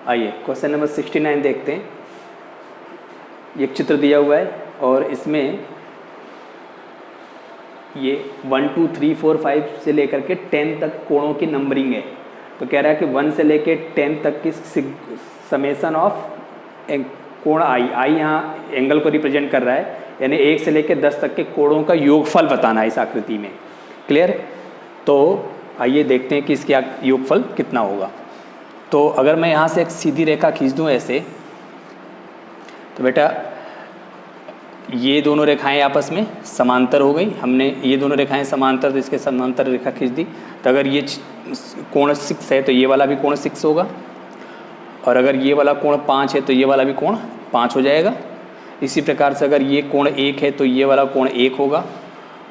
आइए question number 69 देखते हैं। एक चित्र दिया हुआ है और इसमें ये 1 2 3 4 5 से लेकर के 10 तक कोणों की नंबरिंग है। तो कह रहा है कि 1 से लेकर 10 तक की समेसन ऑफ कोण आई यहाँ एंगल को रिप्रेजेंट कर रहा है, यानी 1 से लेकर 10 तक के कोणों का योगफल बताना है इस आकृति में। क्लियर? तो आइए देखते हैं कि इसका योगफल कितना होगा। तो अगर मैं यहाँ से एक सीधी रेखा खींच दूँ ऐसे, तो बेटा ये दोनों रेखाएं आपस में समांतर हो गई। हमने ये दोनों रेखाएं समांतर, तो इसके समांतर रेखा खींच दी। तो अगर ये कोण 6 है तो ये वाला भी कोण 6 होगा, और अगर ये वाला कोण 5 है तो ये वाला भी कोण 5 हो जाएगा। इसी प्रकार से अगर ये कोण 1 है तो ये वाला कोण 1 होगा,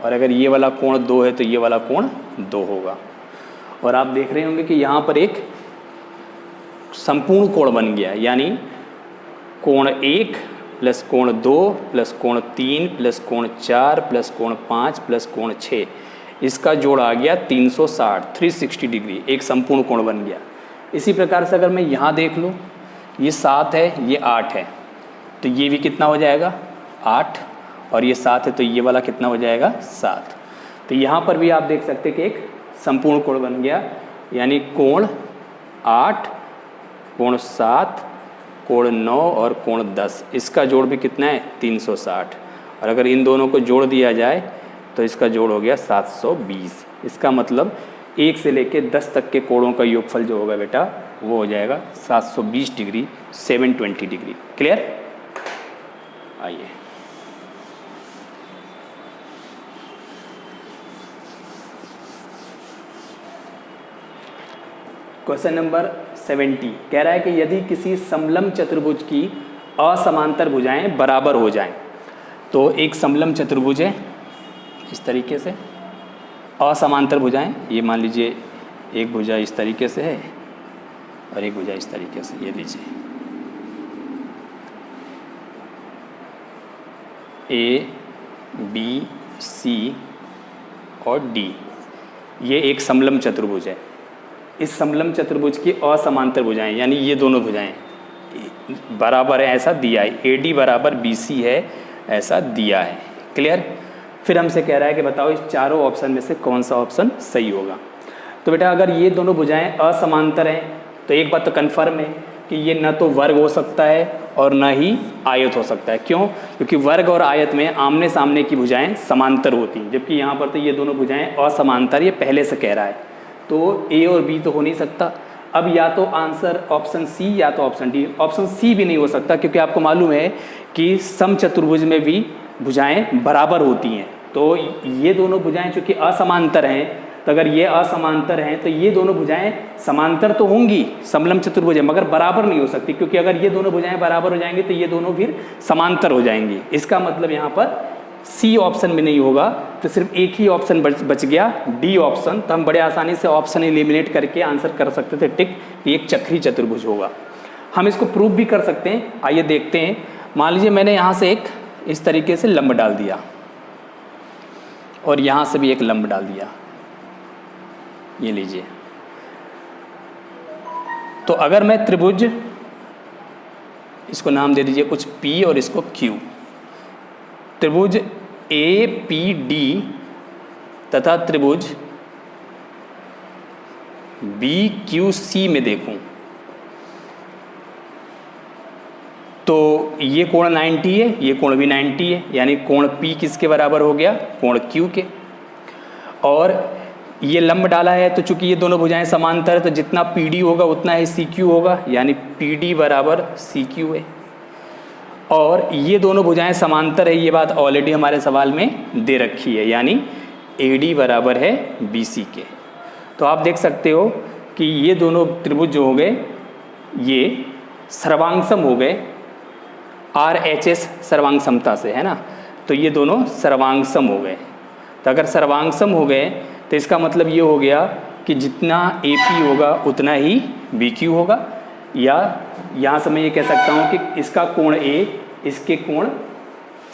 और अगर ये वाला कोण 2 है तो ये वाला कोण 2 होगा। और आप देख रहे होंगे कि यहाँ पर एक संपूर्ण कोण बन गया, यानी कोण 1 प्लस कोण 2 प्लस कोण 3 प्लस कोण 4 प्लस कोण 5 प्लस कोण 6, इसका जोड़ आ गया 360 डिग्री, एक संपूर्ण कोण बन गया। इसी प्रकार से अगर मैं यहाँ देख लूँ, ये 7 है, ये 8 है, तो ये भी कितना हो जाएगा 8, और ये 7 है तो ये वाला कितना हो जाएगा 7। तो यहाँ पर भी आप देख सकते हैं कि एक संपूर्ण कोण बन गया, यानी कोण 8, कोण 7, कोण 9 और कोण 10, इसका जोड़ भी कितना है 360। और अगर इन दोनों को जोड़ दिया जाए तो इसका जोड़ हो गया 720। इसका मतलब 1 से लेकर 10 तक के कोणों का योगफल जो होगा बेटा वो हो जाएगा 720 डिग्री, 720 डिग्री। क्लियर? आइए क्वेश्चन नंबर 70 कह रहा है कि यदि किसी समलंब चतुर्भुज की असमांतर भुजाएं बराबर हो जाएं, तो एक समलंब चतुर्भुज है इस तरीके से, असमांतर भुजाएं, ये मान लीजिए एक भुजा इस तरीके से है और एक भुजा इस तरीके से, ये लीजिए ए बी सी और डी, ये एक समलंब चतुर्भुज है। इस समलंब चतुर्भुज की असमांतर भुजाएं, यानी ये दोनों भुजाएं बराबर है ऐसा दिया है, ए डी बराबर बी सी है ऐसा दिया है। क्लियर? फिर हमसे कह रहा है कि बताओ इस चारों ऑप्शन में से कौन सा ऑप्शन सही होगा। तो बेटा अगर ये दोनों भुजाएं असमांतर हैं तो एक बात तो कन्फर्म है कि ये न तो वर्ग हो सकता है और न ही आयत हो सकता है। क्यों? क्योंकि वर्ग और आयत में आमने सामने की भुजाएं समांतर होती हैं, जबकि यहाँ पर तो ये दोनों भुजाएं असमांतर, ये पहले से कह रहा है। तो ए और बी तो हो नहीं सकता। अब या तो आंसर ऑप्शन सी या तो ऑप्शन डी। ऑप्शन सी भी नहीं हो सकता, क्योंकि आपको मालूम है कि समचतुर्भुज में भी भुजाएं बराबर होती हैं। तो ये दोनों भुजाएं चूँकि असमांतर हैं, तो अगर ये असमांतर हैं तो ये दोनों भुजाएं समांतर तो होंगी, समलंब चतुर्भुज है, मगर बराबर नहीं हो सकती, क्योंकि अगर ये दोनों भुजाएं बराबर हो जाएंगी तो ये दोनों फिर समांतर हो जाएंगी। इसका मतलब यहाँ पर सी ऑप्शन में नहीं होगा, तो सिर्फ एक ही ऑप्शन बच गया, डी ऑप्शन। तो हम बड़े आसानी से ऑप्शन एलिमिनेट करके आंसर कर सकते थे टिक, एक चक्री चतुर्भुज होगा। हम इसको प्रूव भी कर सकते हैं। आइए देखते हैं। मान लीजिए मैंने यहाँ से एक इस तरीके से लंब डाल दिया और यहाँ से भी एक लंब डाल दिया, ये लीजिए। तो अगर मैं त्रिभुज, इसको नाम दे दीजिए कुछ P और इसको Q, त्रिभुज ए पी डी तथा त्रिभुज बी क्यू सी में देखूं, तो ये कोण 90 है, ये कोण भी 90 है, यानी कोण P किसके बराबर हो गया? कोण Q के। और ये लंब डाला है, तो चूंकि ये दोनों भुजाएं समांतर है तो जितना PD होगा उतना ही CQ होगा, यानी PD बराबर CQ है। और ये दोनों भुजाएं समांतर है, ये बात ऑलरेडी हमारे सवाल में दे रखी है, यानी AD बराबर है BC के। तो आप देख सकते हो कि ये दोनों त्रिभुज जो हो गए ये सर्वांगसम हो गए, RHS सर्वांग समता से, है ना। तो ये दोनों सर्वांगसम हो गए। तो अगर सर्वांगसम हो गए तो इसका मतलब ये हो गया कि जितना AP होगा उतना ही BQ होगा, या यहाँ से मैं ये कह सकता हूँ कि इसका कोण A इसके कोण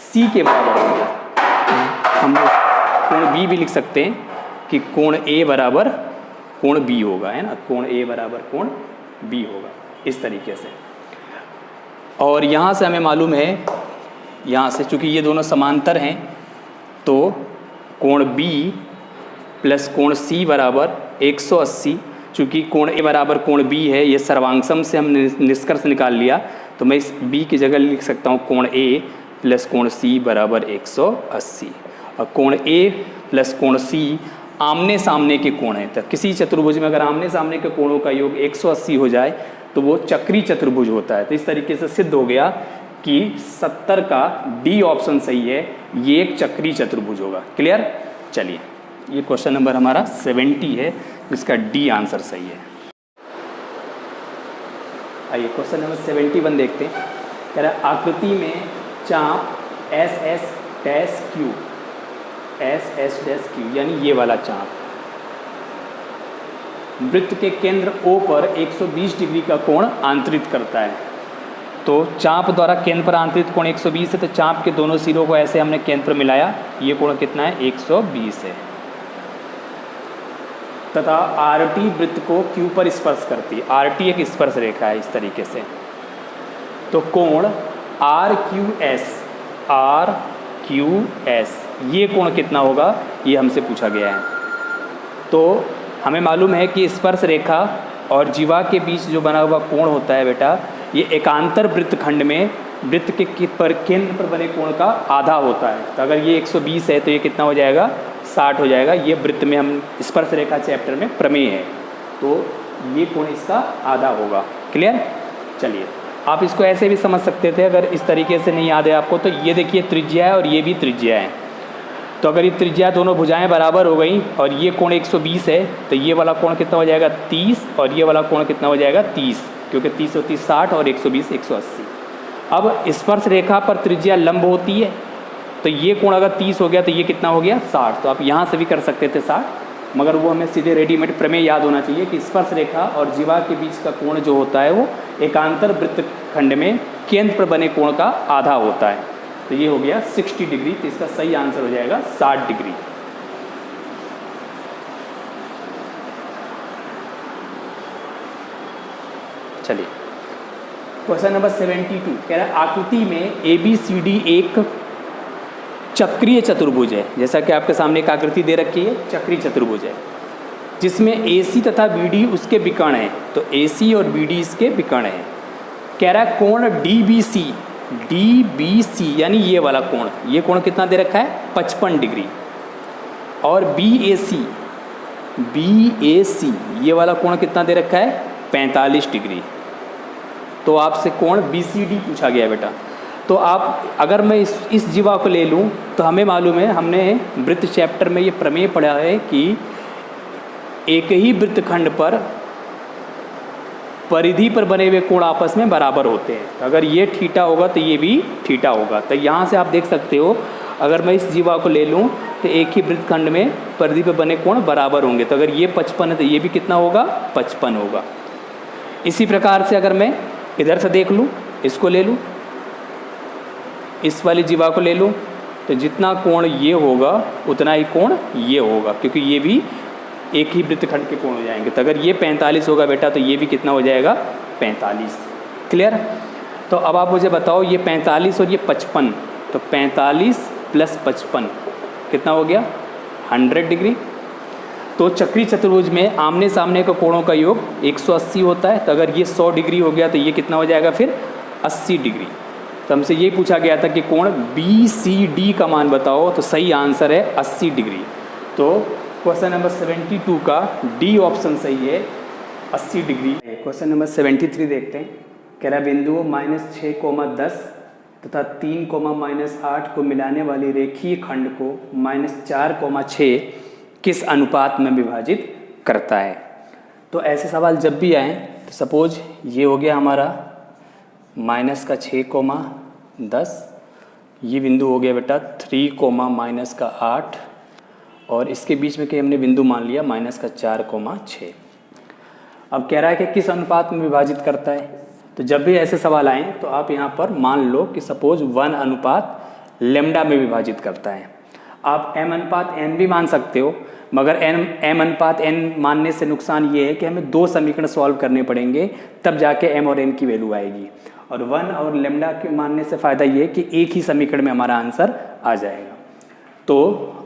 C के बराबर हो गया। हम कोण B भी लिख सकते हैं कि कोण A बराबर कोण B होगा, है ना, कोण A बराबर कोण B होगा। इस तरीके से। और यहाँ से हमें मालूम है, यहाँ से चूँकि ये दोनों समांतर हैं तो कोण B प्लस कोण C बराबर 180, चूँकि कोण A बराबर कोण B है, ये सर्वांगसम से हमने निष्कर्ष निकाल लिया, तो मैं इस B की जगह लिख सकता हूँ कोण A प्लस कोण C बराबर 180। और कोण A प्लस कोण C आमने सामने के कोण हैं, तो किसी चतुर्भुज में अगर आमने सामने के कोणों का योग 180 हो जाए तो वो चक्री चतुर्भुज होता है। तो इस तरीके से सिद्ध हो गया कि 70 का डी ऑप्शन सही है, ये एक चक्री चतुर्भुज होगा। क्लियर? चलिए, ये क्वेश्चन नंबर हमारा 70 है, जिसका डी आंसर सही है। आइए क्वेश्चन नंबर 71 देखते हैं। कह रहा है आकृति में चाप एस एस डैश क्यू यानी ये वाला चाप वृत्त के केंद्र O पर 120 डिग्री का कोण आंतरित करता है। तो चाप द्वारा केंद्र पर आंतरित कोण 120 है, तो चाप के दोनों सिरों को ऐसे हमने केंद्र पर मिलाया, ये कोण कितना है? 120 है। तथा RT वृत्त को Q पर स्पर्श करती है। RT एक स्पर्श रेखा है इस तरीके से। तो कोण RQS ये कोण कितना होगा, ये हमसे पूछा गया है। तो हमें मालूम है कि स्पर्श रेखा और जीवा के बीच जो बना हुआ कोण होता है बेटा, ये एकांतर वृत्तखंड में वृत्त के पर केंद्र पर बने कोण का आधा होता है। तो अगर ये 120 है तो ये कितना हो जाएगा? 60 हो जाएगा। ये वृत्त में हम स्पर्श रेखा चैप्टर में प्रमेय है, तो ये कोण इसका आधा होगा। क्लियर? चलिए, आप इसको ऐसे भी समझ सकते थे, अगर इस तरीके से नहीं याद है आपको, तो ये देखिए त्रिज्या है और ये भी त्रिज्या है। तो अगर ये त्रिज्या दोनों भुजाएं बराबर हो गई और ये कोण 120 है, तो ये वाला कोण कितना हो जाएगा? 30, और ये वाला कोण कितना हो जाएगा? 30, क्योंकि 30 होती 60 और 120 180। अब स्पर्श रेखा पर त्रिज्या लंब होती है, तो ये कोण अगर 30 हो गया तो ये कितना हो गया? 60। तो आप यहाँ से भी कर सकते थे 60, मगर वो हमें सीधे रेडीमेड प्रमेय याद होना चाहिए कि स्पर्श रेखा और जीवा के बीच का कोण जो होता है वो एकांतर वृत्तखंड में केंद्र पर बने कोण का आधा होता है। तो ये हो गया 60 डिग्री, तो इसका सही आंसर हो जाएगा 60 डिग्री। चलिए क्वेश्चन नंबर 72 कह रहा है आकृति में ABCD एक चक्रीय चतुर्भुज है। जैसा कि आपके सामने एक आकृति दे रखी है, चक्रीय चतुर्भुज है, जिसमें AC तथा BD उसके विकर्ण हैं। तो AC और BD इसके विकर्ण हैं। कह रहा है कोण DBC यानी ये वाला कोण, ये कोण कितना दे रखा है? 55 डिग्री। और BAC ये वाला कोण कितना दे रखा है? 45 डिग्री। तो आपसे कोण BCD पूछा गया बेटा। तो आप अगर मैं इस जीवा को ले लूँ तो हमें मालूम है, हमने वृत्त चैप्टर में ये प्रमेय पढ़ा है कि एक ही वृत्तखंड पर परिधि पर बने हुए कोण आपस में बराबर होते हैं। तो अगर ये थीटा होगा तो ये भी थीटा होगा। तो यहाँ से आप देख सकते हो, अगर मैं इस जीवा को ले लूँ तो एक ही वृत्तखंड में परिधि पर बने कोण बराबर होंगे। तो अगर ये 55 है तो ये भी कितना होगा? 55 होगा। इसी प्रकार से अगर मैं इधर से देख लूँ, इसको ले लूँ, इस वाली जीवा को ले लूँ, तो जितना कोण ये होगा उतना ही कोण ये होगा, क्योंकि ये भी एक ही वृत्तखंड के कोण हो जाएंगे। तो अगर ये 45 होगा बेटा तो ये भी कितना हो जाएगा? 45। क्लियर? तो अब आप मुझे बताओ, ये 45 और ये 55, तो 45 प्लस 55 कितना हो गया? 100 डिग्री। तो चक्री चतुर्भुज में आमने सामने के कोणों का योग 180 होता है। तो अगर ये 100 डिग्री हो गया तो ये कितना हो जाएगा फिर? 80 डिग्री। तो हमसे ये पूछा गया था कि कोण BCD का मान बताओ, तो सही आंसर है 80 डिग्री। तो क्वेश्चन नंबर 72 का डी ऑप्शन सही है, 80 डिग्री। क्वेश्चन नंबर 73 देखते हैं। कह रहा बिंदुओं -6, 10 तथा 3, -8 को मिलाने वाली रेखीय खंड को -4, 6 किस अनुपात में विभाजित करता है। तो ऐसे सवाल जब भी आए, तो सपोज ये हो गया हमारा -6, 10, ये बिंदु हो गया बेटा 3, -8, और इसके बीच में कि हमने बिंदु मान लिया -4, 6। अब कह रहा है कि किस अनुपात में विभाजित करता है। तो जब भी ऐसे सवाल आएँ तो आप यहाँ पर मान लो कि सपोज 1:λ में विभाजित करता है। आप m अनुपात n भी मान सकते हो, मगर m अनुपात n मानने से नुकसान ये है कि हमें 2 समीकरण सॉल्व करने पड़ेंगे, तब जाके m और n की वैल्यू आएगी। और 1 और लेमडा के मानने से फ़ायदा ये है कि एक ही समीकरण में हमारा आंसर आ जाएगा। तो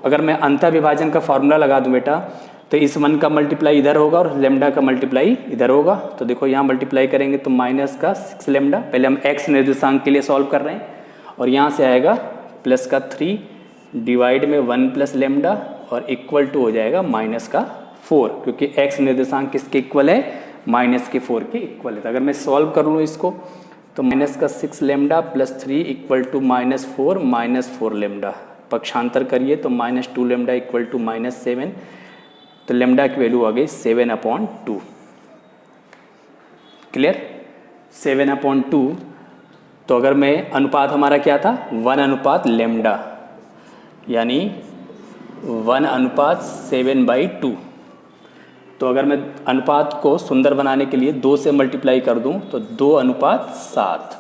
अगर मैं अंतर विभाजन का फॉर्मूला लगा दूं बेटा, तो इस 1 का मल्टीप्लाई इधर होगा और लेमडा का मल्टीप्लाई इधर होगा। तो देखो यहाँ मल्टीप्लाई करेंगे तो माइनस का 6 लेमडा, पहले हम x निर्देशांक के लिए सॉल्व कर रहे हैं, और यहाँ से आएगा प्लस का 3 डिवाइड में 1 प्लस लेमडा और इक्वल टू हो जाएगा माइनस का 4, क्योंकि x निर्देशांक किसके इक्वल है, माइनस के 4 के इक्वल है। तो अगर मैं सॉल्व कर लूँ इसको तो माइनस का 6 lambda plus 3 equal to minus 4 lambda, पक्षांतर करिए तो -2 लेमडा इक्वल टू -7, तो लेमडा की वैल्यू आ गई 7/2। क्लियर, 7/2। तो अगर मैं अनुपात हमारा क्या था, 1 अनुपात लेमडा, यानी 1/7/2। तो अगर मैं अनुपात को सुंदर बनाने के लिए 2 से मल्टीप्लाई कर दूं तो 2/7,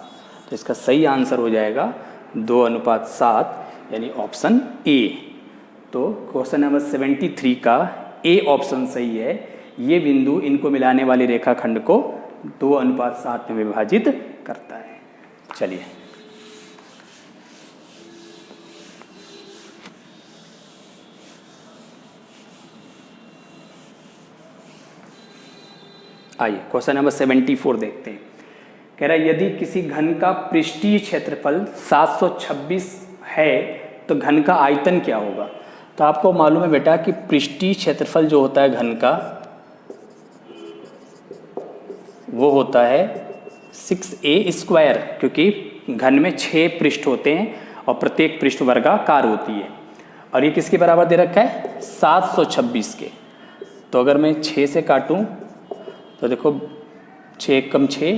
तो इसका सही आंसर हो जाएगा 2/7, यानी ऑप्शन ए। तो क्वेश्चन नंबर 73 का ए ऑप्शन सही है। ये बिंदु इनको मिलाने वाली रेखाखंड को 2/7 में विभाजित करता है। चलिए आइए क्वेश्चन नंबर 74 देखते हैं। कह रहा है यदि किसी घन का पृष्ठीय क्षेत्रफल 726 है तो घन का आयतन क्या होगा। तो आपको मालूम है बेटा कि पृष्ठीय क्षेत्रफल जो होता है घन का, वो होता है 6a², क्योंकि घन में 6 पृष्ठ होते हैं और प्रत्येक पृष्ठ वर्गाकार होती है, और ये किसके बराबर दे रखा है, 726 के। तो अगर मैं 6 से काटूं तो देखो 6 कम 6,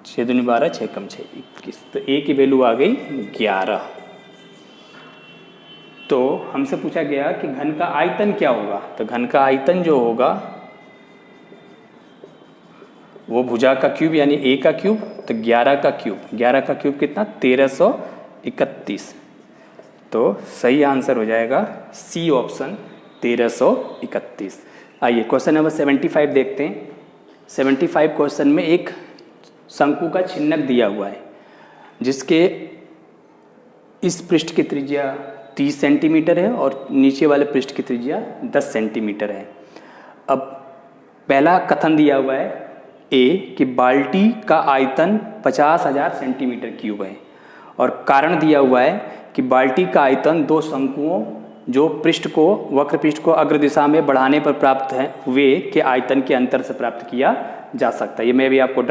6 दूनी 12, 6 कम 6 21, तो a की वैल्यू आ गई 11। तो हमसे पूछा गया कि घन का आयतन क्या होगा। तो घन का आयतन जो होगा वो भुजा का क्यूब यानी a का क्यूब, तो 11 का क्यूब, 11 का क्यूब कितना, 1331। तो सही आंसर हो जाएगा सी ऑप्शन 1331। आइए क्वेश्चन नंबर 75 देखते हैं। 75 क्वेश्चन में एक शंकु का छिन्नक दिया हुआ है जिसके इस पृष्ठ की त्रिज्या 30 सेंटीमीटर है और नीचे वाले पृष्ठ की त्रिज्या 10 सेंटीमीटर है। अब पहला कथन दिया हुआ है ए कि बाल्टी का आयतन 50,000 सेंटीमीटर क्यूब है, और कारण दिया हुआ है कि बाल्टी का आयतन 2 शंकुओं जो पृष्ठ को, वक्र पृष्ठ को अग्र दिशा में बढ़ाने पर प्राप्त है वे के आयतन के अंतर से प्राप्त किया जा सकता है। ये मैं भी आपको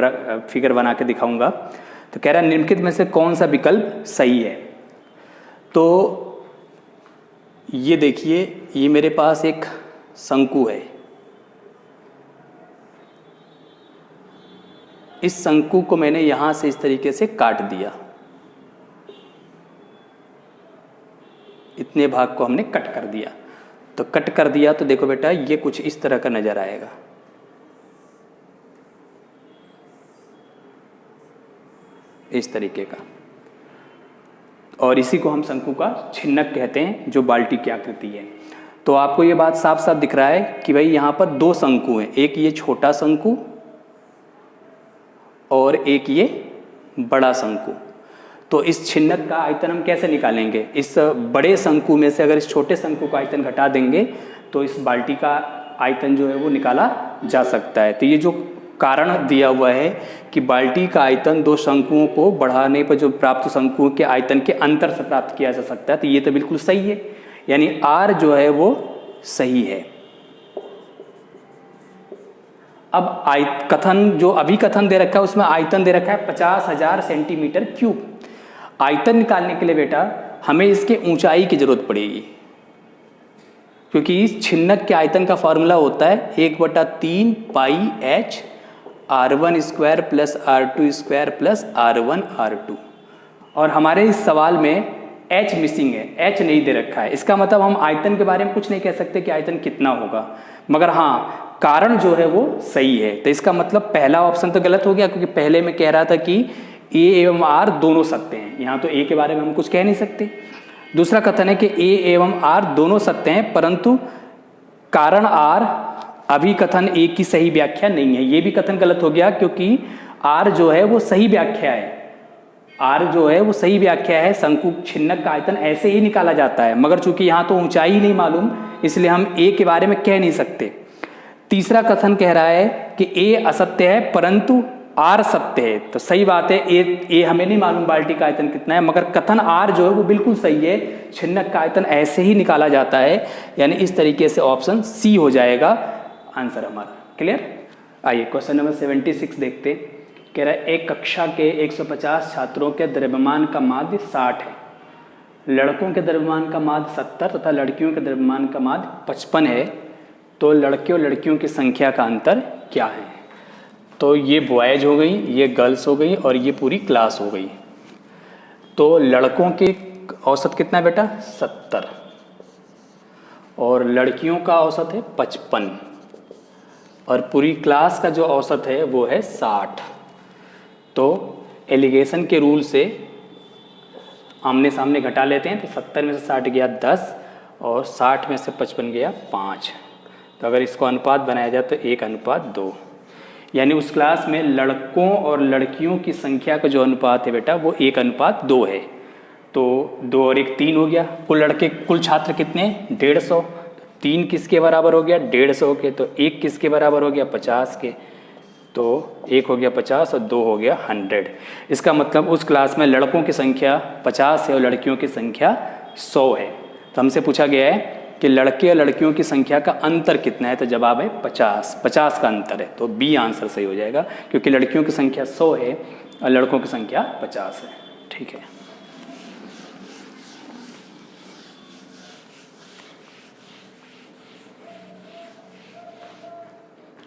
फिगर बना के दिखाऊंगा। तो कह रहा है निम्नलिखित में से कौन सा विकल्प सही है। तो ये देखिए, ये मेरे पास एक शंकु है, इस शंकु को मैंने यहां से इस तरीके से काट दिया, इतने भाग को हमने कट कर दिया। तो कट कर दिया तो देखो बेटा ये कुछ इस तरह का नजर आएगा, इस तरीके का, और इसी को हम शंकु का छिन्नक कहते हैं जो बाल्टी की आकृति है। तो आपको ये बात साफ साफ दिख रहा है कि भाई यहाँ पर 2 शंकु हैं, एक ये छोटा शंकु और एक ये बड़ा शंकु। तो इस छिन्नक का आयतन हम कैसे निकालेंगे, इस बड़े शंकु में से अगर इस छोटे शंकु का आयतन घटा देंगे तो इस बाल्टी का आयतन जो है वो निकाला जा सकता है। तो ये जो कारण दिया हुआ है कि बाल्टी का आयतन 2 शंकुओं को बढ़ाने पर जो प्राप्त शंकुओं के आयतन के अंतर से प्राप्त किया जा सकता है, तो ये तो बिल्कुल सही है, यानी आर जो है वो सही है। अब कथन जो अभी कथन दे रखा है उसमें आयतन दे रखा है 50,000 सेंटीमीटर क्यूब। आयतन निकालने के लिए बेटा हमें इसके ऊंचाई की जरूरत पड़ेगी, क्योंकि इस छिन्नक के आयतन का फॉर्मूला होता है 1/3 पाई h r1 square plus r2 square plus r1 r2, और हमारे इस सवाल में h मिसिंग है, h नहीं दे रखा है। इसका मतलब हम आयतन के बारे में कुछ नहीं कह सकते कि आयतन कितना होगा, मगर हाँ कारण जो है वो सही है। तो इसका मतलब पहला ऑप्शन तो गलत हो गया, क्योंकि पहले मैं कह रहा था कि a एवं r दोनों सत्य हैं, यहाँ तो a के बारे में हम कुछ कह नहीं सकते। दूसरा कथन है कि ए एवं आर दोनों सत्य हैं, परंतु कारण आर अभिकथन ए की सही व्याख्या नहीं है। ये भी कथन गलत हो गया, क्योंकि आर जो है वो सही व्याख्या है। आर जो है वो सही व्याख्या है, शंकु छिन्नक का आयतन ऐसे ही निकाला जाता है, मगर चूंकि यहाँ तो ऊंचाई ही नहीं मालूम, इसलिए हम ए के बारे में कह नहीं सकते। तीसरा कथन कह रहा है कि ए असत्य है परंतु आर सत्य है। तो सही बात है, ए हमें नहीं मालूम बाल्टी का आयतन कितना है, मगर कथन आर जो है वो बिल्कुल सही है, छिन्नक का आयतन ऐसे ही निकाला जाता है। यानी इस तरीके से ऑप्शन सी हो जाएगा आंसर हमारा। क्लियर? आइए क्वेश्चन नंबर 76 देखते। कह रहा है एक कक्षा के 150 छात्रों के द्रव्यमान का माध्य 60 है, लड़कों के द्रव्यमान का माध्य 70 तथा लड़कियों के द्रव्यमान का माध्य 55 है, तो लड़के और लड़कियों की संख्या का अंतर क्या है? तो ये बॉयज हो गई, ये गर्ल्स हो गई और ये पूरी क्लास हो गई। तो लड़कों के औसत कितना है बेटा? 70 और लड़कियों का औसत है 55 और पूरी क्लास का जो औसत है वो है 60। तो एलिगेशन के रूल से आमने सामने घटा लेते हैं, तो 70 में से 60 गया 10 और 60 में से 55 गया 5। तो अगर इसको अनुपात बनाया जाए तो 1:2, यानी उस क्लास में लड़कों और लड़कियों की संख्या का जो अनुपात है बेटा वो 1:2 है। तो 2 और 1 3 हो गया। कुल छात्र कितने? 150। 3 किसके बराबर हो गया? 150 के। तो 1 किसके बराबर हो गया? 50 के। तो 1 हो गया 50 और 2 हो गया 100। इसका मतलब उस क्लास में लड़कों की संख्या 50 है और लड़कियों की संख्या 100 है। तो हमसे पूछा गया है कि लड़के और लड़कियों की संख्या का अंतर कितना है, तो जवाब है 50 का अंतर है। तो बी आंसर सही हो जाएगा, क्योंकि लड़कियों की संख्या 100 है और लड़कों की संख्या 50 है। ठीक है।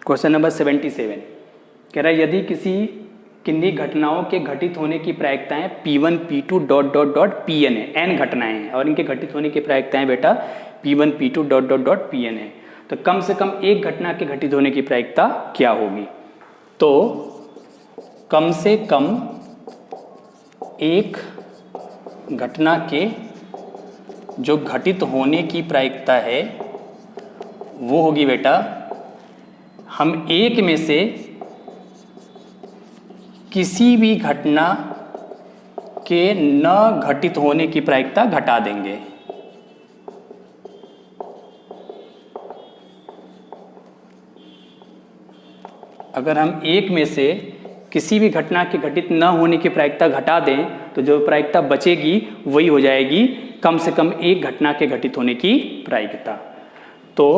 क्वेश्चन नंबर 77 कह रहा है यदि किन्हीं घटनाओं के घटित होने की प्रायिकताएं P1 P2 ... Pn है, n घटनाएं हैं और इनके घटित होने की प्रायिकताएं बेटा P1 P2 ... Pn है, तो कम से कम एक घटना के घटित होने की प्रायिकता क्या होगी? तो कम से कम एक घटना के जो घटित होने की प्रायिकता है वो होगी बेटा, हम एक में से किसी भी घटना के न घटित होने की प्रायिकता घटा देंगे। अगर हम एक में से किसी भी घटना के घटित न होने की प्रायिकता घटा दें तो जो प्रायिकता बचेगी वही हो जाएगी कम से कम एक घटना के घटित होने की प्रायिकता। तो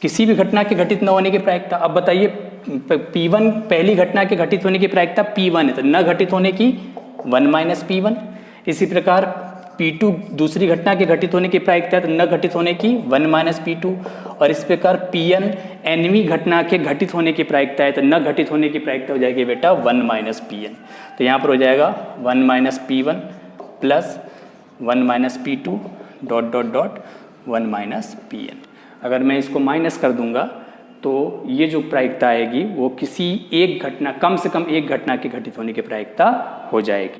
किसी भी घटना के घटित न होने की प्रायिकता, अब बताइए P1 पहली घटना के घटित होने की प्रायिकता P1 है, तो न घटित होने की 1 - P1। इसी प्रकार P2 दूसरी घटना के घटित होने की प्रायिकता है, तो न घटित होने की 1 - P2। और इस प्रकार Pn nवीं घटना के घटित होने की प्रायिकता है, तो न घटित होने की प्रायिकता हो जाएगी बेटा 1 - Pn। तो यहाँ पर हो जाएगा 1 - P1 प्लस 1 - P2 ... 1 - Pn। अगर मैं इसको माइनस कर दूंगा तो ये जो प्रायिकता आएगी वो किसी एक घटना, कम से कम एक घटना के घटित होने की प्रायिकता हो जाएगी।